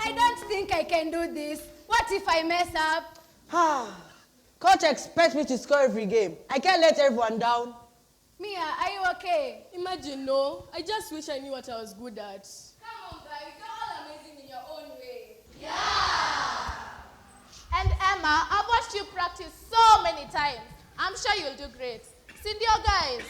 I don't think I can do this. What if I mess up? Coach expects me to score every game. I can't let everyone down. Mia, are you okay? Imagine, no. I just wish I knew what I was good at. Come on, guys. You're all amazing in your own way. Yeah! And Emma, I've watched you practice so many times. I'm sure you'll do great. Cindy, your guys.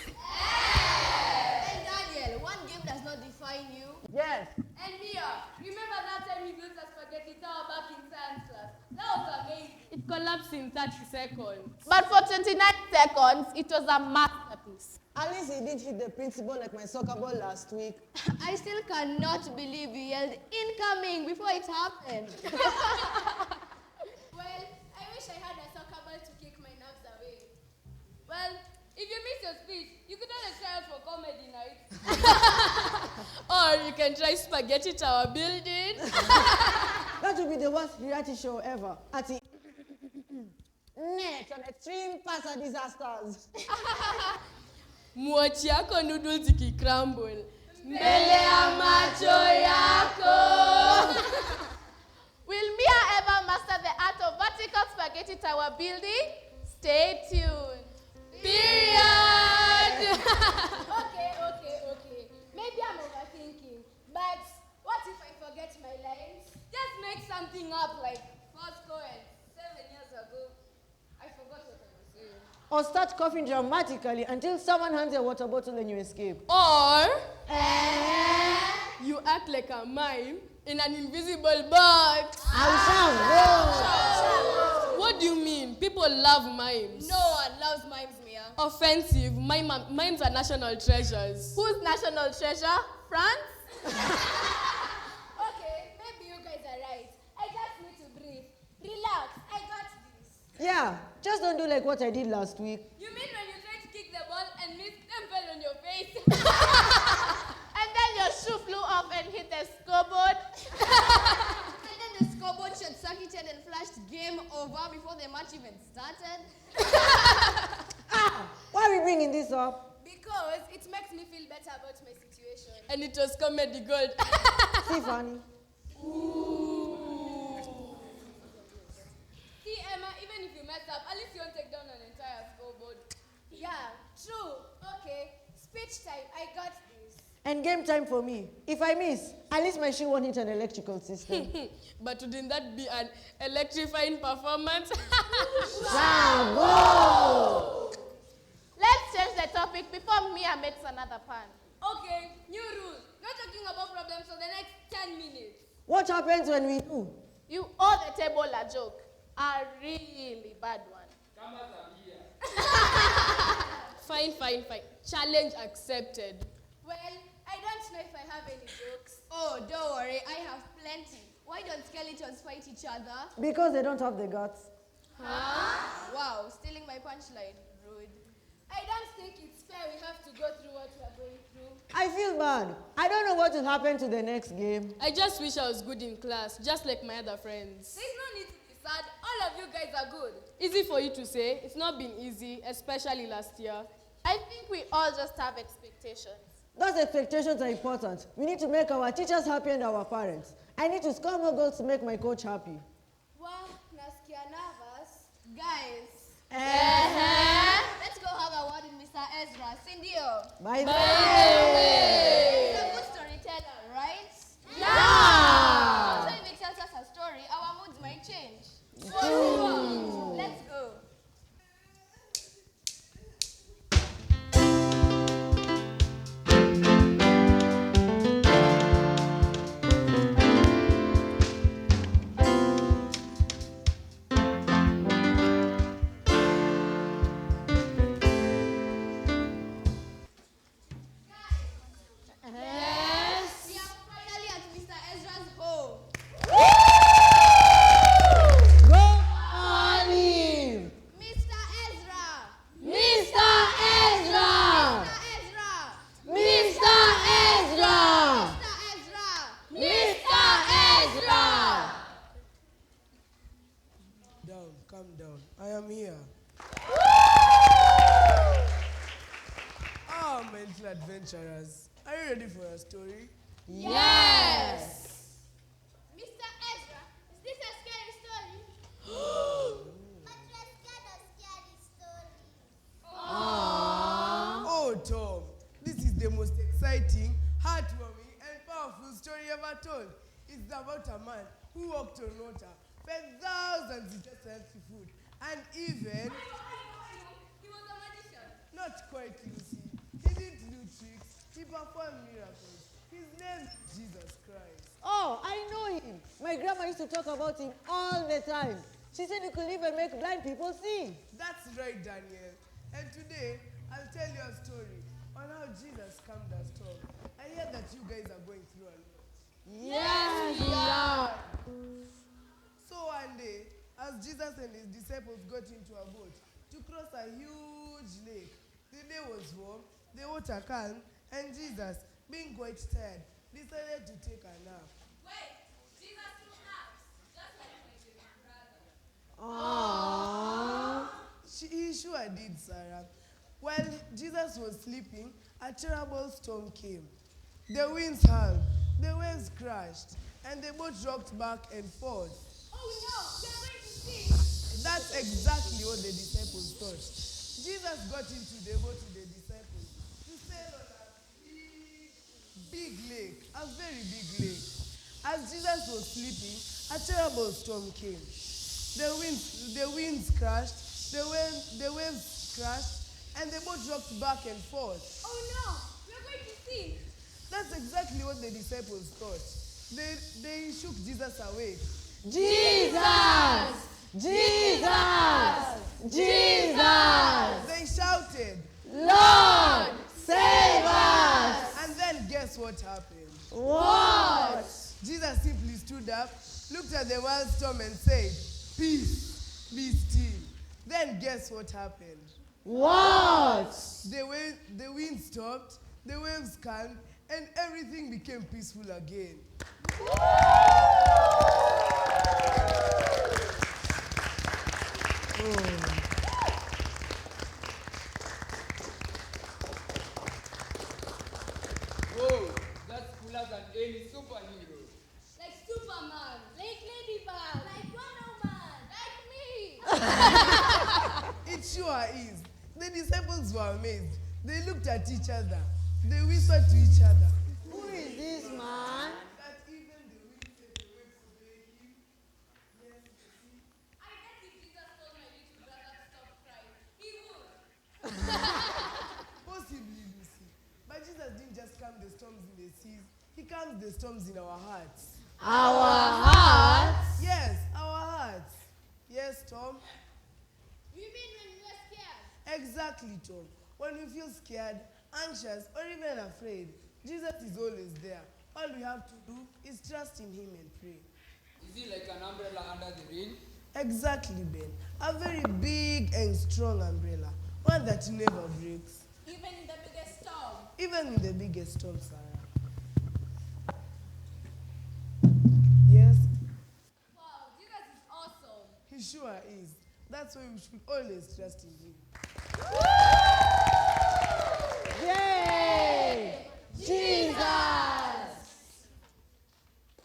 And Daniel, one game does not define you. Yes. And Mia, remember that time we built a spaghetti tower back in science class? That was amazing. It collapsed in 30 seconds. But for 29 seconds, it was a masterpiece. At least he didn't hit the principal like my soccer ball last week. I still cannot believe you yelled incoming before it happened. Well, I wish I had a soccer ball to kick my nerves away. Well, if you miss your speech, you could always try out for comedy night. Or you can try spaghetti tower building. That would be the worst reality show ever. Next on extreme passer disasters. Mwochi yako noodles ikicrumble. Mbele ya macho yako. Will Mia ever master the art of vertical spaghetti tower building? Stay tuned. Period. Okay. Maybe I'm overthinking. But what if I forget my lines? Just make something up like first cohen 7 years ago. I forgot what I was saying. Or start coughing dramatically until someone hands you a water bottle and you escape. Or you act like a mime in an invisible box. What do you mean? People love mimes. No one loves mimes, Mia. Offensive. Mimes are national treasures. Who's national treasure? France? Okay, maybe you guys are right. I just need to breathe. Relax, I got this. Yeah, just don't do like what I did last week. You mean when you tried to kick the ball and missed and fell on your face? And then your shoe flew off and hit the scoreboard. And then the scoreboard short-circuited and flashed game over before the match even started. Why are we bringing this up? Because it makes me feel better about my situation. And it was comedy gold. See, Fanny. See, Emma, even if you mess up, at least you won't take down an entire scoreboard. Yeah, true. Okay, speech time. I got this. And game time for me. If I miss, at least my shoe won't hit an electrical system. But wouldn't that be an electrifying performance? Bravo! Let's change the topic before Mia makes another pun. Okay, new rule. No talking about problems for the next 10 minutes. What happens when we do? You owe the table a joke. A really bad one. Fine. Challenge accepted. Well, I don't know if I have any jokes. Oh, don't worry, I have plenty. Why don't skeletons fight each other? Because they don't have the guts. Wow, stealing my punchline. Rude. I don't think it's fair we have to go through what we are going through. I feel bad. I don't know what will happen to the next game. I just wish I was good in class, just like my other friends. There's no need to be sad. All of you guys are good. Easy for you to say. It's not been easy, especially last year. I think we all just have expectations. Those expectations are important. We need to make our teachers happy and our parents. I need to score more goals to make my coach happy. Wow, nasikia nervous. Guys, Uh-huh. let's go have a word with Mr. Ezra. Cindy, Bye. he's a good storyteller, right? Yeah! So if he tells us a story, our moods might change. Let's go. We are finally at Mr. Ezra's home. Go Olive! Mr. Ezra! Mr. Ezra! Mr. Ezra! Mr. Ezra! Mr. Ezra! Mr. Ezra! Down, calm down. I am here. My little adventurers. Are you ready for a story? Yes! Mr. exciting, heartwarming, and powerful story ever told. It's about a man who walked on water, fed thousands with just healthy food, and even... I know. He was a magician. Not quite, Lucy. He didn't do tricks. He performed miracles. His name is Jesus Christ. Oh, I know him. My grandma used to talk about him all the time. She said he could even make blind people see. That's right, Daniel. And today, I'll tell you a story on how Jesus calmed a storm. I hear that you guys are going through a lot. Yes, we are. So one day, as Jesus and his disciples got into a boat to cross a huge lake, the day was warm, the water calm, and Jesus, being quite tired, decided to take a nap. Wait, Jesus took naps, just like my baby brother. Aww. He sure did, Sarah. While Jesus was sleeping, a terrible storm came. The winds howled, the waves crashed, and the boat rocked back and forth. Oh no, we're going to sink. That's exactly what the disciples thought. Jesus got into the boat with the disciples to sail on a big lake, a very big lake. As Jesus was sleeping, a terrible storm came. The winds crashed, the waves crashed, and the boat rocked back and forth. Oh no, we're going to sink. That's exactly what the disciples thought. They shook Jesus awake. Jesus! Jesus! Jesus! They shouted, Lord, save us! and then guess what happened? What? Jesus simply stood up, looked at the wild storm and said, "Peace, be still." Then guess what happened? What? The wind stopped, the waves calmed, and everything became peaceful again. Whoa, that's cooler than any superhero. Like Superman, like Ladybug, like Wonder Woman, like me. It sure is. The disciples were amazed. They looked at each other. They whispered to each other. Who is this man? That even the wind said the waves obey him. Yes, you see. I bet if Jesus told my little brother to stop crying, he would. Possibly, Lucy. But Jesus didn't just calm the storms in the seas. He calms the storms in our hearts. Our hearts? Yes, our hearts. Yes, Tom? You mean when you were scared? Exactly, Tom. When we feel scared, anxious, or even afraid, Jesus is always there. All we have to do is trust in him and pray. Is he like an umbrella under the rain? Exactly, Ben. A very big and strong umbrella. One that never breaks. Even in the biggest storm. Even in the biggest storm, Sarah. Yes, Wow, Jesus is awesome. he sure is. That's why we should always trust in him. Yay! Jesus!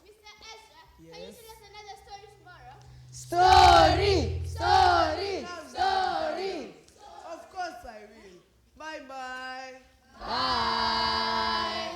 Mr. Ezra, can you Yes? tell us another story tomorrow? Story! Story! Story! Of course I will. Bye-bye. Bye!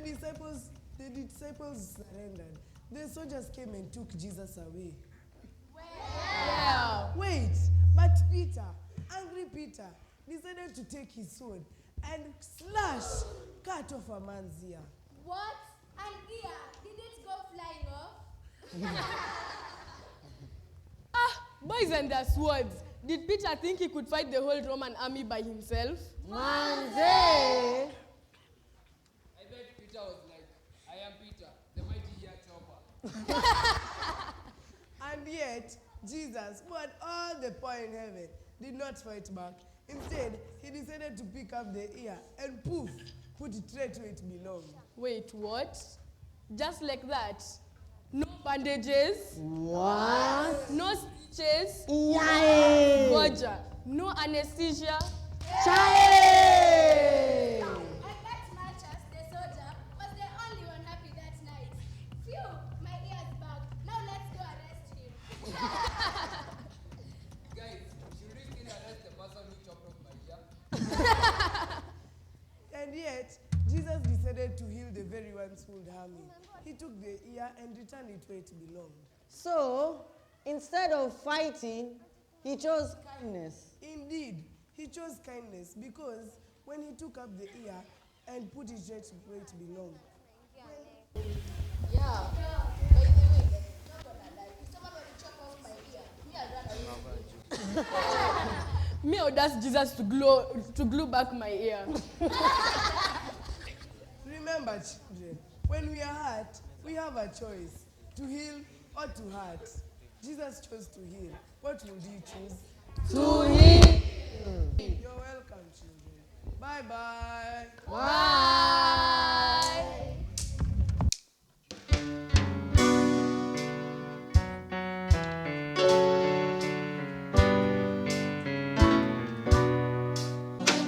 the disciples surrendered. The soldiers came and took Jesus away. Yeah. Wait, but Peter, angry Peter, decided to take his sword and cut off a man's ear. What? An ear? Did it go flying off? Boys and their swords. Did Peter think he could fight the whole Roman army by himself? Manze! I bet Peter was like, I am Peter, the mighty ear chopper. And yet, Jesus, who had all the power in heaven, did not fight back. Instead, he decided to pick up the ear and poof, put it straight where it belonged. Wait, what? Just like that? No bandages? What? No stitches? Yay! Roger. No anesthesia? Chai! And that Malchus, the soldier, was the only one happy that night. Phew, my ear's back. Now let's go arrest him. Guys, should we still arrest the person who chopped off my ear? And yet, Jesus decided to heal the very ones who would harm him. He took the ear and returned it where it belonged. So, instead of fighting, he chose kindness. Indeed, he chose kindness because when he took up the ear and put it right where it belonged. Yeah. By the way, not gonna lie. If someone were to chop off my ear, me, I'd run away. Me, I would ask Jesus to glue back my ear. Remember, children, when we are hurt, we have a choice to heal or to hurt. Jesus chose to heal. What would he choose? To heal. You're welcome, children. Bye-bye. Bye.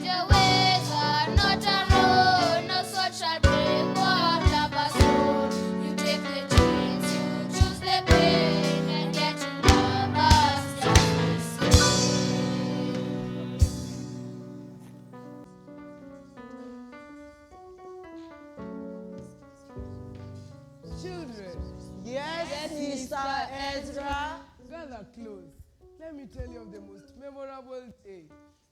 Your ways are not alone, no sword shall break what lovers hold. You take the chains, you choose the pain, and yet you love us just the Children, Yes, Mr. Ezra. gather close. Let me tell you of the most memorable day.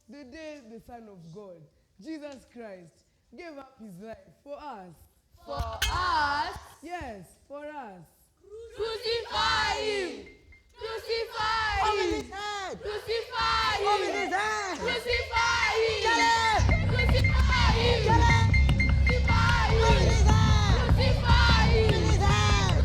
The day the Son of God, Jesus Christ, gave up his life for us. For us, Yes, for us. crucify him! Crucify Over him! his head. Crucify Over him! his head. Crucify him! Get him. Crucify him! Get him. Crucify Over him! his head. Crucify Over him! his head.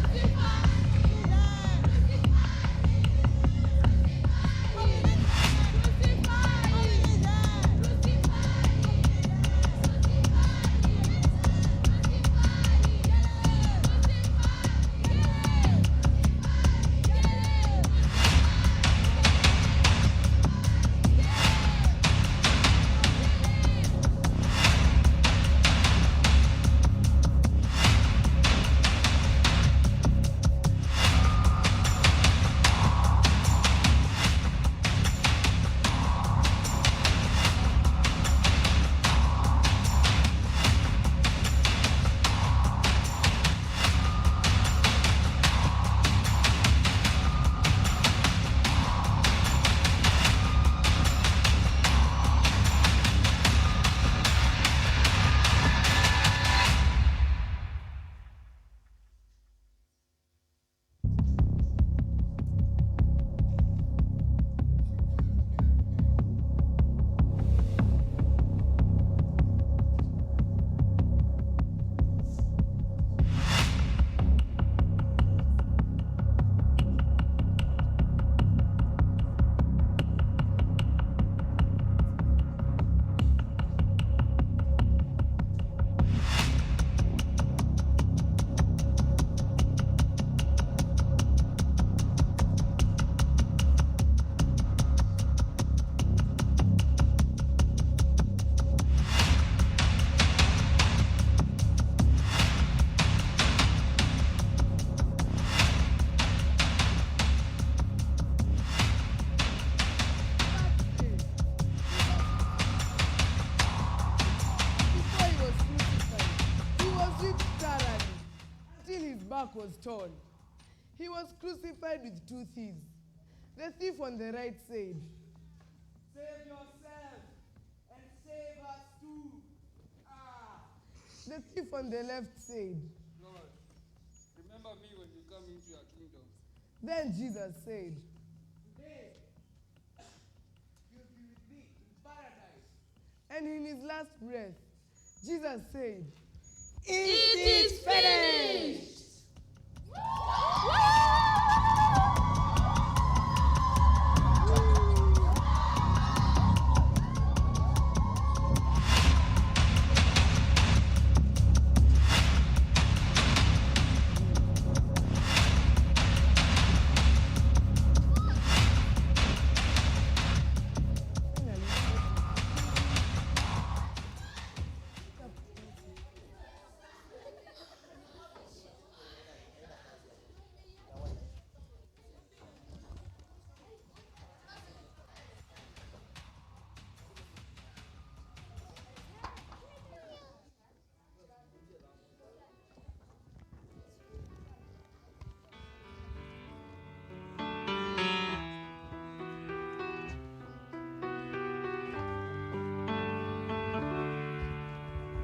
back was torn. He was crucified with 2 thieves. The thief on the right said, Save yourself and save us too. The thief on the left said. Lord, remember me when you come into your kingdom. Then Jesus said, Today, you'll be with me in paradise. and in his last breath, Jesus said, It is finished.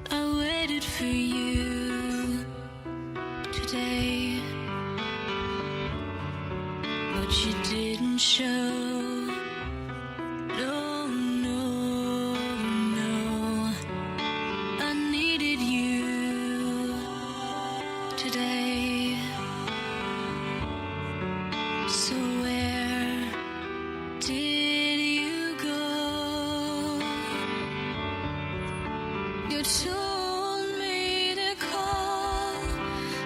I waited for you today, but you didn't show. No, no, no. I needed you today. So where did you go? You told me to call,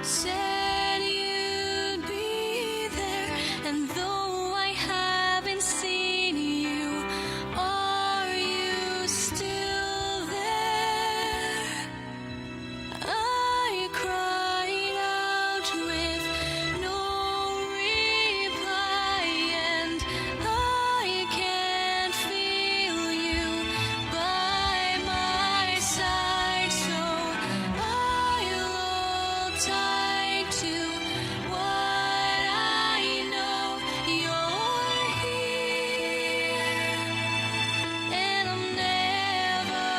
said you'd be there, and though I haven't seen you, are you still there? I cried out with no reply, and I can't feel you by my side, so I'll hold tight to what I know. You're here, and I'm never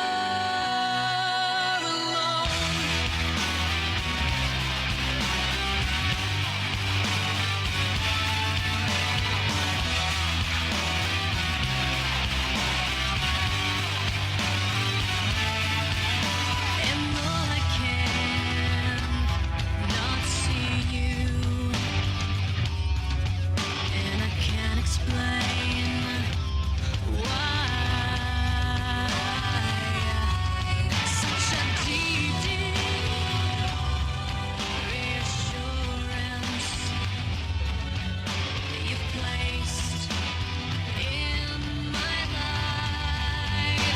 alone. And though I can not see you, and I can't explain why, such a deep, deep reassurance that you've placed in my life.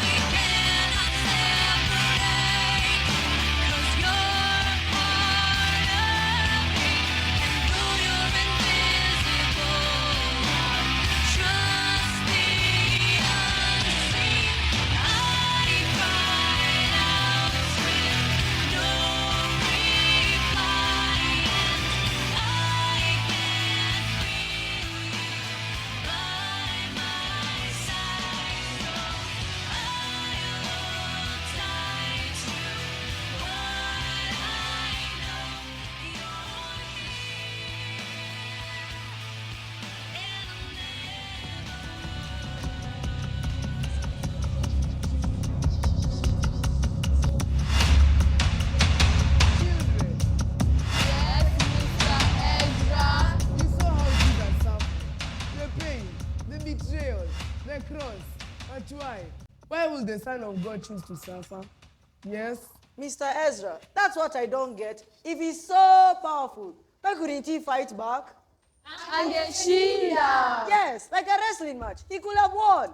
We cannot separate, 'cause you're part of me, and though you're invisible, trust the unseen. I cried out with no reply, and I can't feel you by my side, so I'll hold tight to what I know. You're here, and I'm Children, Yes, Mr. Ezra. you saw how Jesus suffered. The pain, the betrayal, the cross. But why? Why would the Son of God choose to suffer? Yes? Mr. Ezra, that's what I don't get. If he's so powerful, why couldn't he fight back? Angeshinda. Yes, like a wrestling match. He could have won.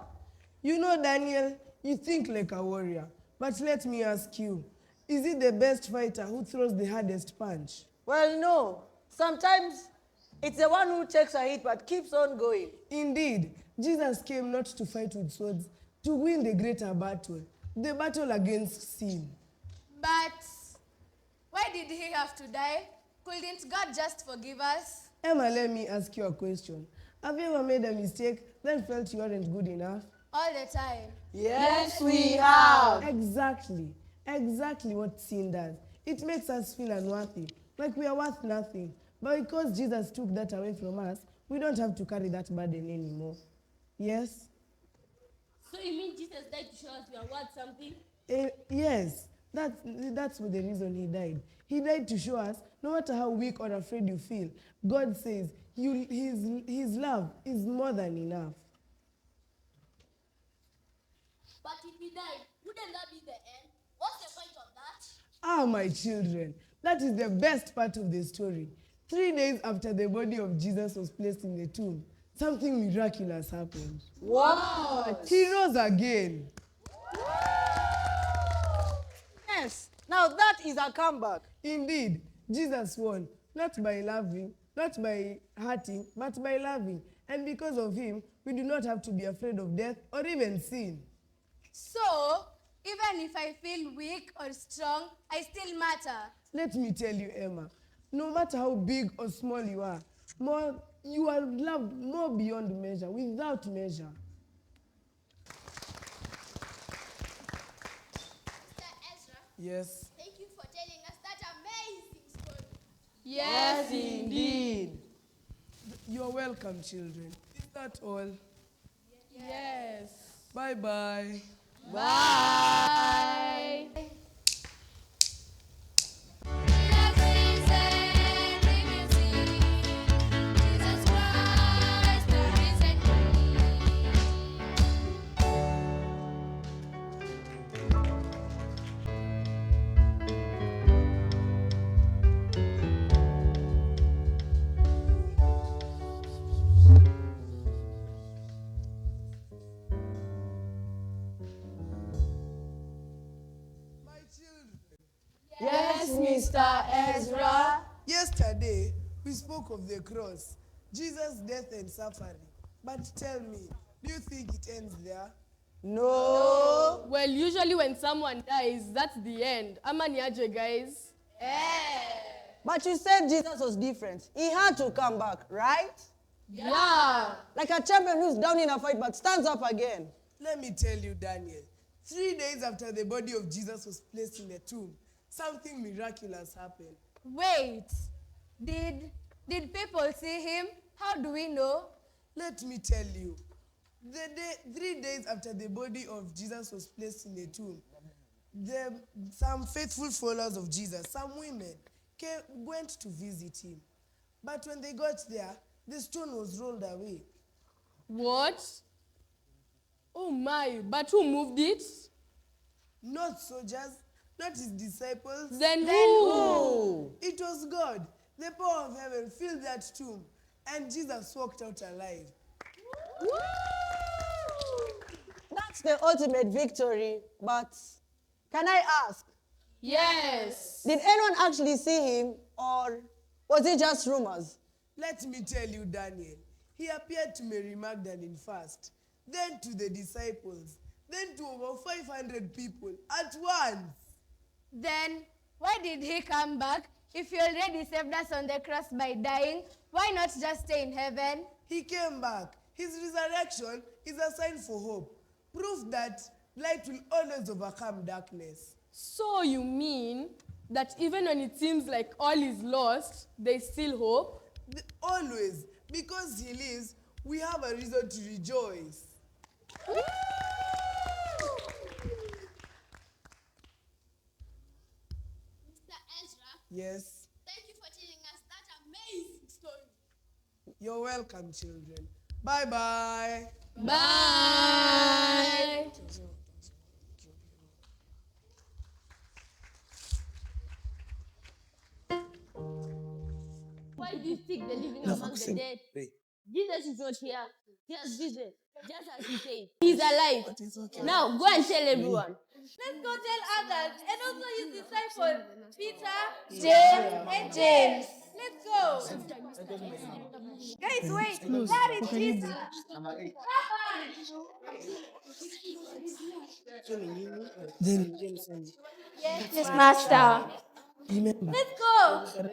You know, Daniel, you think like a warrior. But let me ask you, is it the best fighter who throws the hardest punch? Well, no. Sometimes it's the one who takes a hit but keeps on going. Indeed, Jesus came not to fight with swords, to win the greater battle, the battle against sin. But Why did he have to die? Couldn't God just forgive us? Emma, let me ask you a question. Have you ever made a mistake, then felt you weren't good enough? All the time. Yes, we have. Exactly. Exactly what sin does. It makes us feel unworthy, like we are worth nothing. But because Jesus took that away from us, we don't have to carry that burden anymore. Yes? So you mean Jesus died to show us we are worth something? Yes. That's the reason he died. He died to show us, no matter how weak or afraid you feel, God says his love is more than enough. But if he died, wouldn't that be the end? What's the point of that? Ah, my children, that is the best part of the story. 3 days after the body of Jesus was placed in the tomb, something miraculous happened. What? He rose again. Yes. Now that is a comeback. Indeed, Jesus won, not by loving, not by hurting, but by loving. And because of him, we do not have to be afraid of death or even sin. So, even if I feel weak or strong, I still matter. Let me tell you, Emma, no matter how big or small you are loved more beyond measure, without measure. Mr. Ezra, Yes. thank you for telling us that amazing story. Yes, indeed. You're welcome, children. Is that all? Yes. Bye-bye. Bye. My children. Yes, Mr. Ezra. Yesterday, we spoke of the cross, Jesus' death and suffering. But tell me, do you think it ends there? No. Well, usually when someone dies, that's the end. Ama niaje, guys? But you said Jesus was different. He had to come back, right? Yeah. Like a champion who's down in a fight but stands up again. Let me tell you, Daniel. 3 days after the body of Jesus was placed in the tomb, something miraculous happened. Wait, did people see him? How do we know? Let me tell you. 3 days after the body of Jesus was placed in the tomb, some faithful followers of Jesus, some women, went to visit him. But when they got there, the stone was rolled away. What? Oh my, but who moved it? Not soldiers, not his disciples. Then who? It was God. The power of heaven filled that tomb, and Jesus walked out alive. That's the ultimate victory. But can I ask, Yes. did anyone actually see him or was it just rumors? Let me tell you, Daniel. He appeared to Mary Magdalene first, then to the disciples, then to over 500 people at once. Then, why did he come back? If he already saved us on the cross by dying, why not just stay in heaven? He came back. His resurrection is a sign for hope, proof that light will always overcome darkness. So you mean that even when it seems like all is lost, there's still hope? Always, because he lives, we have a reason to rejoice. Mr. Ezra, Yes, thank you for telling us that amazing story. you're welcome, children. Bye-bye. Bye. Why do you seek the living among the dead? Jesus is not here. He has risen, just as he said. He's alive. Now go and tell everyone. Let's go tell others, and also his disciples, Peter, James, and James. Let's go. Guys, wait. That is Jesus. Then Yes, Master. Let's go.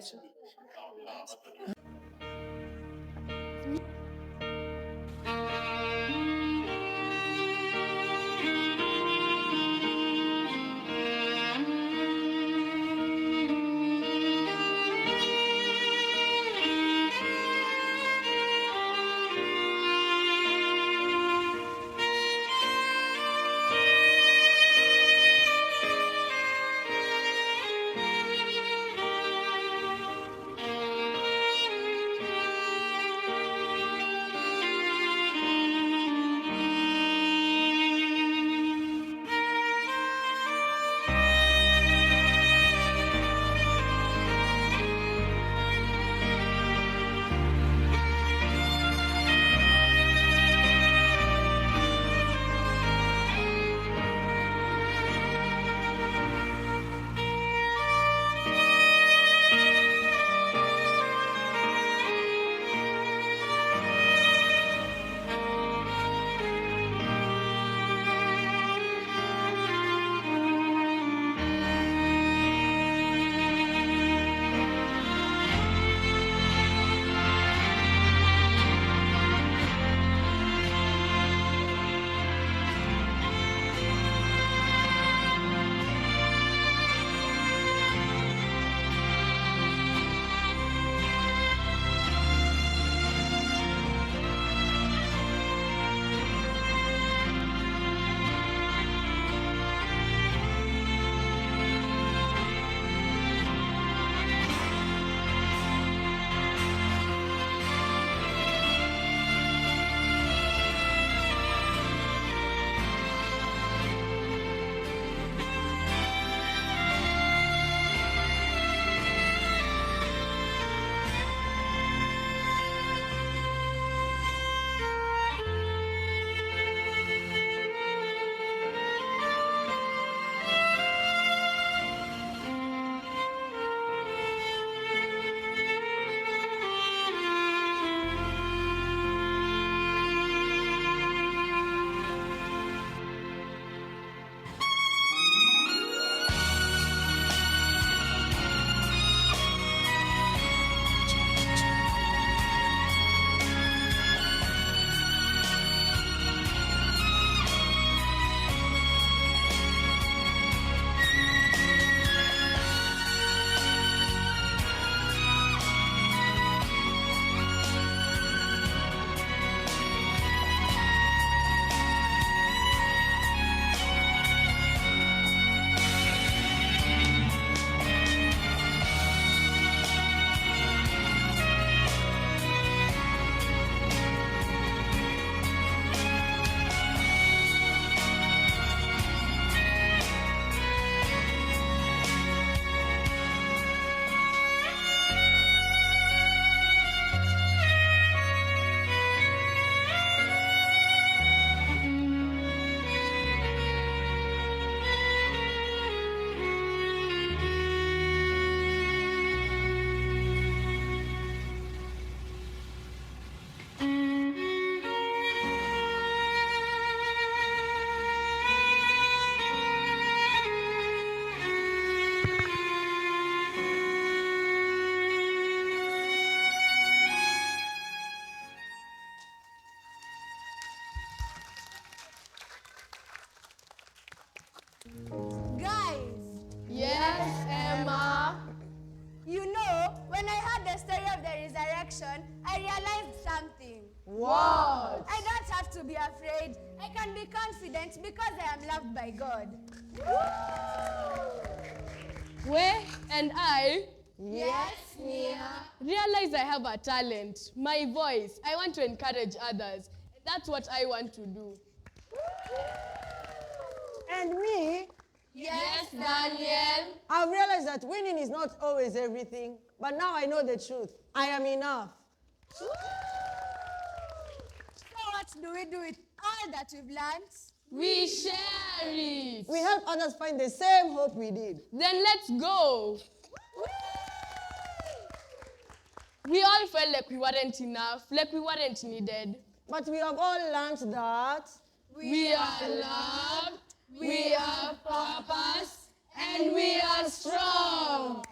I realized something. What? I don't have to be afraid. I can be confident because I am loved by God. Where and I Yes, Nia. realize I have a talent, my voice. I want to encourage others. That's what I want to do. And me, Yes, Daniel. I've realized that winning is not always everything, but now I know the truth. I am enough. So what do we do with all that we've learned? We share it. We help others find the same hope we did. Then let's go. We all felt like we weren't enough, like we weren't needed. But we have all learned that We are loved, we have purpose, and we are strong.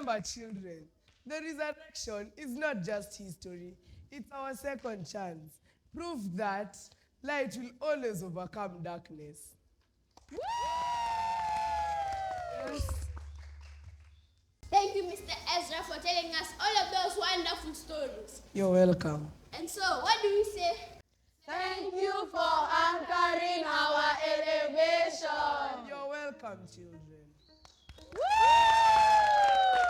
Remember, children, the resurrection is not just history, it's our second chance. Proof that light will always overcome darkness. Yes. Thank you, Mr. Ezra, for telling us all of those wonderful stories. You're welcome. And so, what do we say? Thank you for anchoring our elevation. You're welcome, children. Woo!